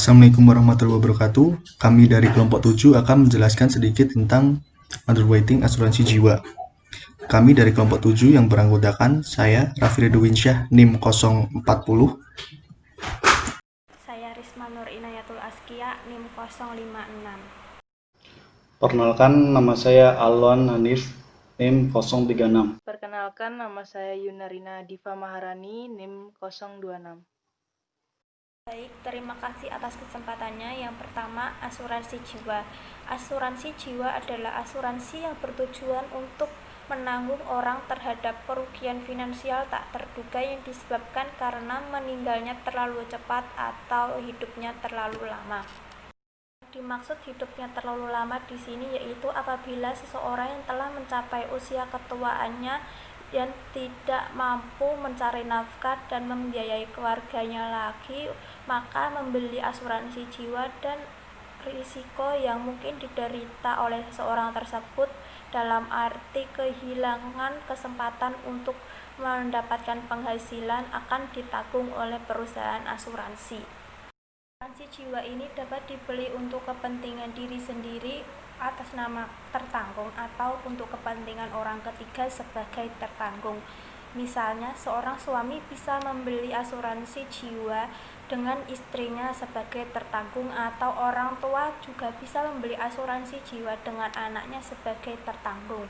Assalamualaikum warahmatullahi wabarakatuh. Kami dari kelompok 7 akan menjelaskan sedikit tentang underwriting asuransi jiwa. Kami dari kelompok 7 yang beranggotakan saya, Raffi Ridwansyah, NIM 040. Saya Risma Nur Inayatul Askia, NIM 056. Perkenalkan, nama saya Alwan Hanif, NIM 036. Perkenalkan, nama saya Yunarina Diva Maharani, NIM 026. Baik, terima kasih atas kesempatannya. Yang pertama, asuransi jiwa. Asuransi jiwa adalah asuransi yang bertujuan untuk menanggung orang terhadap kerugian finansial tak terduga yang disebabkan karena meninggalnya terlalu cepat atau hidupnya terlalu lama. Dimaksud hidupnya terlalu lama di sini yaitu apabila seseorang yang telah mencapai usia ketuaannya dan tidak mampu mencari nafkah dan membiayai keluarganya lagi, maka membeli asuransi jiwa dan risiko yang mungkin diderita oleh seseorang tersebut dalam arti kehilangan kesempatan untuk mendapatkan penghasilan akan ditanggung oleh perusahaan asuransi. Asuransi jiwa ini dapat dibeli untuk kepentingan diri sendiri atas nama tertanggung atau untuk kepentingan orang ketiga sebagai tertanggung. Misalnya, seorang suami bisa membeli asuransi jiwa dengan istrinya sebagai tertanggung atau orang tua juga bisa membeli asuransi jiwa dengan anaknya sebagai tertanggung.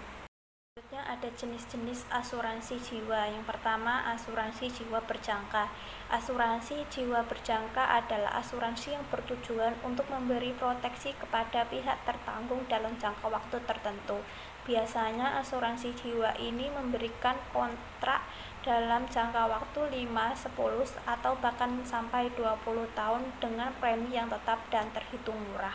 Selanjutnya ada jenis-jenis asuransi jiwa. Yang pertama, asuransi jiwa berjangka. Asuransi jiwa berjangka adalah asuransi yang bertujuan untuk memberi proteksi kepada pihak tertanggung dalam jangka waktu tertentu. Biasanya asuransi jiwa ini memberikan kontrak dalam jangka waktu 5, 10, atau bahkan sampai 20 tahun dengan premi yang tetap dan terhitung murah.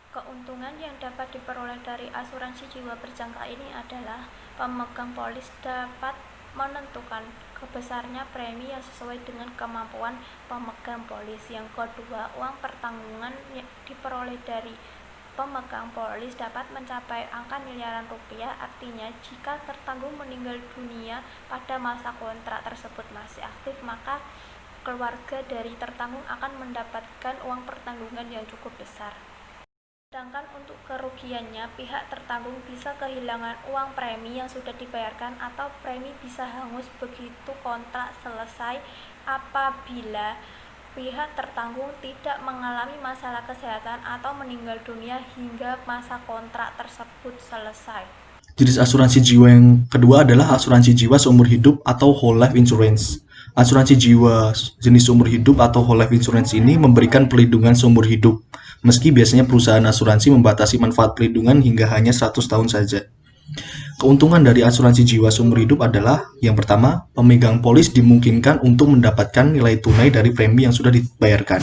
Keuntungan yang dapat diperoleh dari asuransi jiwa berjangka ini adalah pemegang polis dapat menentukan besarnya premi yang sesuai dengan kemampuan pemegang polis. Yang kedua, uang pertanggungan yang diperoleh dari pemegang polis dapat mencapai angka miliaran rupiah. Artinya, jika tertanggung meninggal dunia pada masa kontrak tersebut masih aktif, maka keluarga dari tertanggung akan mendapatkan uang pertanggungan yang cukup besar. Sedangkan untuk kerugiannya, pihak tertanggung bisa kehilangan uang premi yang sudah dibayarkan atau premi bisa hangus begitu kontrak selesai apabila pihak tertanggung tidak mengalami masalah kesehatan atau meninggal dunia hingga masa kontrak tersebut selesai. Jenis asuransi jiwa yang kedua adalah asuransi jiwa seumur hidup atau whole life insurance. Asuransi jiwa jenis seumur hidup atau whole life insurance ini memberikan perlindungan seumur hidup, meski biasanya perusahaan asuransi membatasi manfaat perlindungan hingga hanya 100 tahun saja. Keuntungan dari asuransi jiwa seumur hidup adalah, yang pertama, pemegang polis dimungkinkan untuk mendapatkan nilai tunai dari premi yang sudah dibayarkan.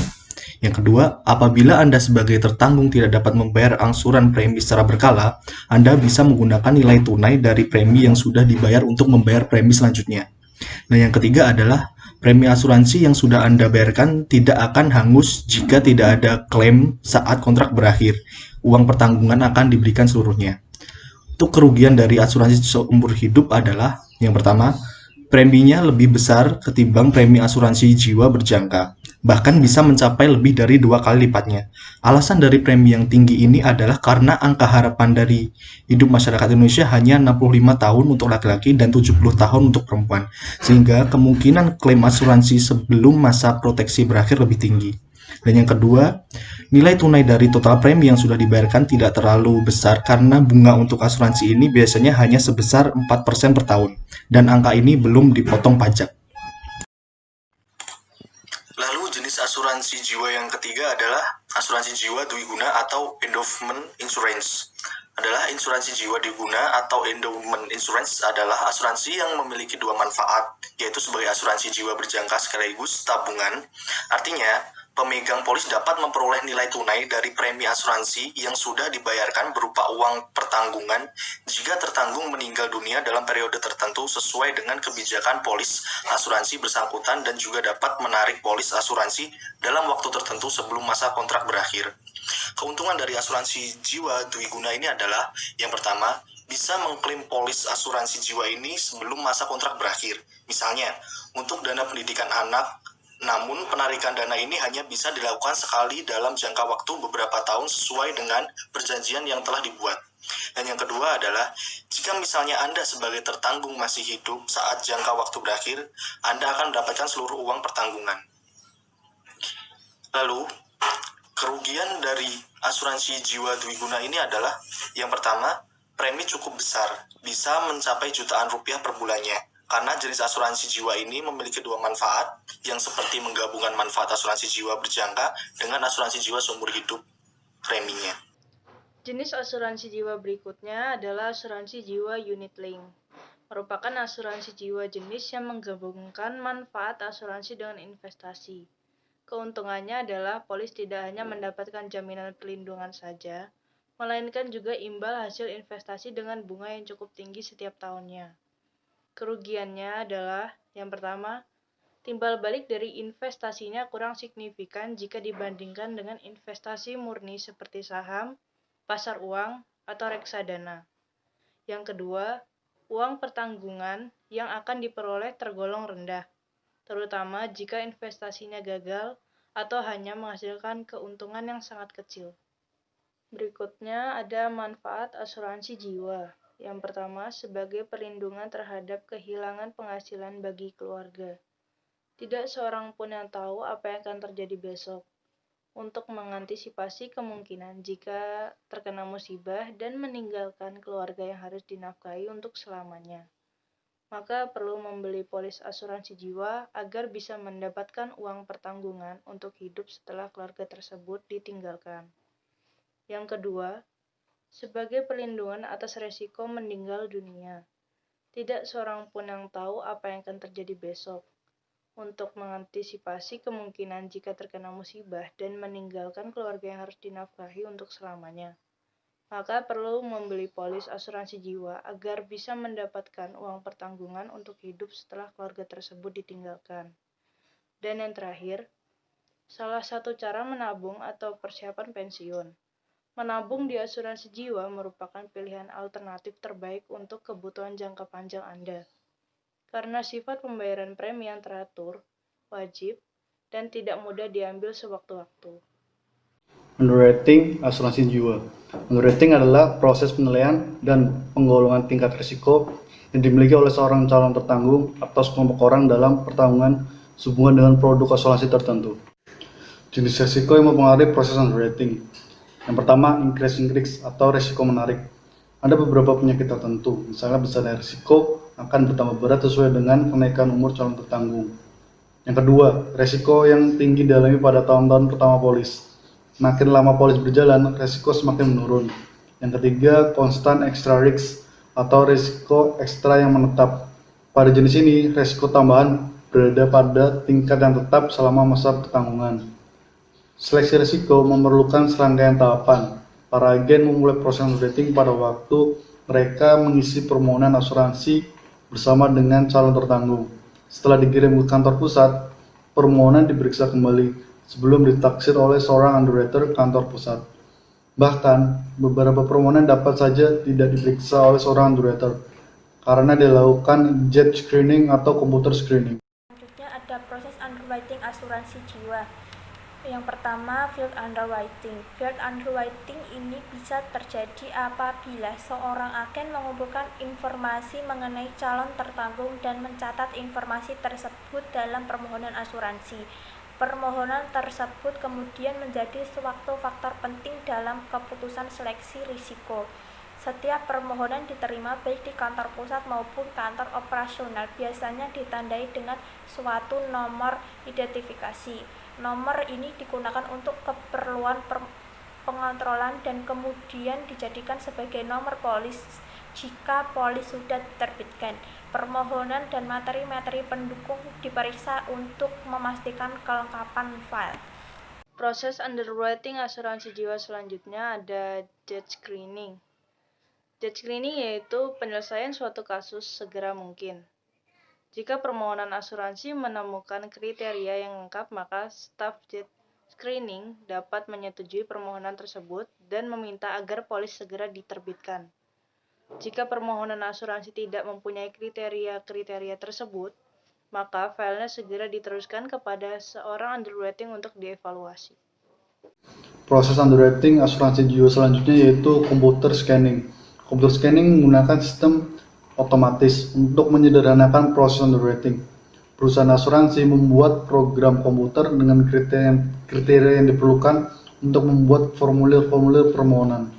Yang kedua, apabila Anda sebagai tertanggung tidak dapat membayar angsuran premi secara berkala, Anda bisa menggunakan nilai tunai dari premi yang sudah dibayar untuk membayar premi selanjutnya. Nah, yang ketiga adalah premi asuransi yang sudah Anda bayarkan tidak akan hangus jika tidak ada klaim saat kontrak berakhir. Uang pertanggungan akan diberikan seluruhnya. Untuk kerugian dari asuransi seumur hidup adalah, yang pertama, preminya lebih besar ketimbang premi asuransi jiwa berjangka, bahkan bisa mencapai lebih dari 2 kali lipatnya. Alasan dari premi yang tinggi ini adalah karena angka harapan dari hidup masyarakat Indonesia hanya 65 tahun untuk laki-laki dan 70 tahun untuk perempuan, sehingga kemungkinan klaim asuransi sebelum masa proteksi berakhir lebih tinggi. Dan yang kedua, nilai tunai dari total premi yang sudah dibayarkan tidak terlalu besar karena bunga untuk asuransi ini biasanya hanya sebesar 4% per tahun, dan angka ini belum dipotong pajak. Lalu jenis asuransi jiwa yang ketiga adalah asuransi jiwa dwiguna atau endowment insurance. Adalah insuransi jiwa dwiguna atau endowment insurance adalah asuransi yang memiliki dua manfaat, yaitu sebagai asuransi jiwa berjangka sekaligus tabungan. Artinya, pemegang polis dapat memperoleh nilai tunai dari premi asuransi yang sudah dibayarkan berupa uang pertanggungan jika tertanggung meninggal dunia dalam periode tertentu sesuai dengan kebijakan polis asuransi bersangkutan, dan juga dapat menarik polis asuransi dalam waktu tertentu sebelum masa kontrak berakhir. Keuntungan dari asuransi jiwa dwiguna ini adalah, yang pertama, bisa mengklaim polis asuransi jiwa ini sebelum masa kontrak berakhir. Misalnya, untuk dana pendidikan anak, Namun, penarikan dana ini hanya bisa dilakukan sekali dalam jangka waktu beberapa tahun sesuai dengan perjanjian yang telah dibuat. Dan yang kedua adalah, jika misalnya Anda sebagai tertanggung masih hidup saat jangka waktu berakhir, Anda akan mendapatkan seluruh uang pertanggungan. Lalu, kerugian dari asuransi jiwa dwiguna ini adalah, yang pertama, premi cukup besar, bisa mencapai jutaan rupiah per bulannya. Karena jenis asuransi jiwa ini memiliki dua manfaat, yang seperti menggabungkan manfaat asuransi jiwa berjangka dengan asuransi jiwa seumur hidup preminya. Jenis asuransi jiwa berikutnya adalah asuransi jiwa unit link. Merupakan asuransi jiwa jenis yang menggabungkan manfaat asuransi dengan investasi. Keuntungannya adalah polis tidak hanya mendapatkan jaminan perlindungan saja, melainkan juga imbal hasil investasi dengan bunga yang cukup tinggi setiap tahunnya. Kerugiannya adalah, yang pertama, timbal balik dari investasinya kurang signifikan jika dibandingkan dengan investasi murni seperti saham, pasar uang, atau reksadana. Yang kedua, uang pertanggungan yang akan diperoleh tergolong rendah, terutama jika investasinya gagal atau hanya menghasilkan keuntungan yang sangat kecil. Berikutnya ada manfaat asuransi jiwa. Yang pertama, sebagai perlindungan terhadap kehilangan penghasilan bagi keluarga. Tidak seorang pun yang tahu apa yang akan terjadi besok. Untuk mengantisipasi kemungkinan jika terkena musibah dan meninggalkan keluarga yang harus dinafkahi untuk selamanya, maka perlu membeli polis asuransi jiwa agar bisa mendapatkan uang pertanggungan untuk hidup setelah keluarga tersebut ditinggalkan. Yang kedua, sebagai perlindungan atas resiko meninggal dunia. Tidak seorang pun yang tahu apa yang akan terjadi besok. Untuk mengantisipasi kemungkinan jika terkena musibah dan meninggalkan keluarga yang harus dinafkahi untuk selamanya, maka perlu membeli polis asuransi jiwa agar bisa mendapatkan uang pertanggungan untuk hidup setelah keluarga tersebut ditinggalkan. Dan yang terakhir, salah satu cara menabung atau persiapan pensiun. Menabung di asuransi jiwa merupakan pilihan alternatif terbaik untuk kebutuhan jangka panjang Anda. Karena sifat pembayaran premi yang teratur, wajib, dan tidak mudah diambil sewaktu-waktu. Underwriting asuransi jiwa. Underwriting adalah proses penilaian dan penggolongan tingkat risiko yang dimiliki oleh seorang calon tertanggung atau sekelompok orang dalam pertanggungan sehubungan dengan produk asuransi tertentu. Jenis risiko yang mempengaruhi proses underwriting. Yang pertama, increasing risk atau risiko menarik. Ada beberapa penyakit tertentu, misalnya besarnya risiko akan bertambah berat sesuai dengan kenaikan umur calon tertanggung. Yang kedua, risiko yang tinggi dialami pada tahun-tahun pertama polis. Makin lama polis berjalan, risiko semakin menurun. Yang ketiga, constant extra risk atau risiko ekstra yang menetap. Pada jenis ini, risiko tambahan berada pada tingkat yang tetap selama masa pertanggungan. Seleksi risiko memerlukan serangkaian tahapan. Para agen memulai proses underwriting pada waktu mereka mengisi permohonan asuransi bersama dengan calon tertanggung. Setelah dikirim ke kantor pusat, permohonan diperiksa kembali sebelum ditaksir oleh seorang underwriter kantor pusat. Bahkan, beberapa permohonan dapat saja tidak diperiksa oleh seorang underwriter karena dilakukan jet screening atau computer screening. Selanjutnya ada proses underwriting asuransi jiwa. Yang pertama, field underwriting. Field underwriting ini bisa terjadi apabila seorang agen mengumpulkan informasi mengenai calon tertanggung dan mencatat informasi tersebut dalam permohonan asuransi. Permohonan tersebut kemudian menjadi suatu faktor penting dalam keputusan seleksi risiko. Setiap permohonan diterima baik di kantor pusat maupun kantor operasional biasanya ditandai dengan suatu nomor identifikasi. Nomor ini digunakan untuk keperluan pengontrolan dan kemudian dijadikan sebagai nomor polis jika polis sudah diterbitkan. Permohonan dan materi-materi pendukung diperiksa untuk memastikan kelengkapan file. Proses underwriting asuransi jiwa selanjutnya ada debt screening. Debt screening yaitu penyelesaian suatu kasus segera mungkin. Jika permohonan asuransi menemukan kriteria yang lengkap, maka staf debt screening dapat menyetujui permohonan tersebut dan meminta agar polis segera diterbitkan. Jika permohonan asuransi tidak mempunyai kriteria-kriteria tersebut, maka filenya segera diteruskan kepada seorang underwriting untuk dievaluasi. Proses underwriting asuransi jiwa selanjutnya yaitu computer scanning. Computer scanning menggunakan sistem otomatis untuk menyederhanakan proses underwriting. Perusahaan asuransi membuat program komputer dengan kriteria yang diperlukan untuk membuat formulir-formulir permohonan.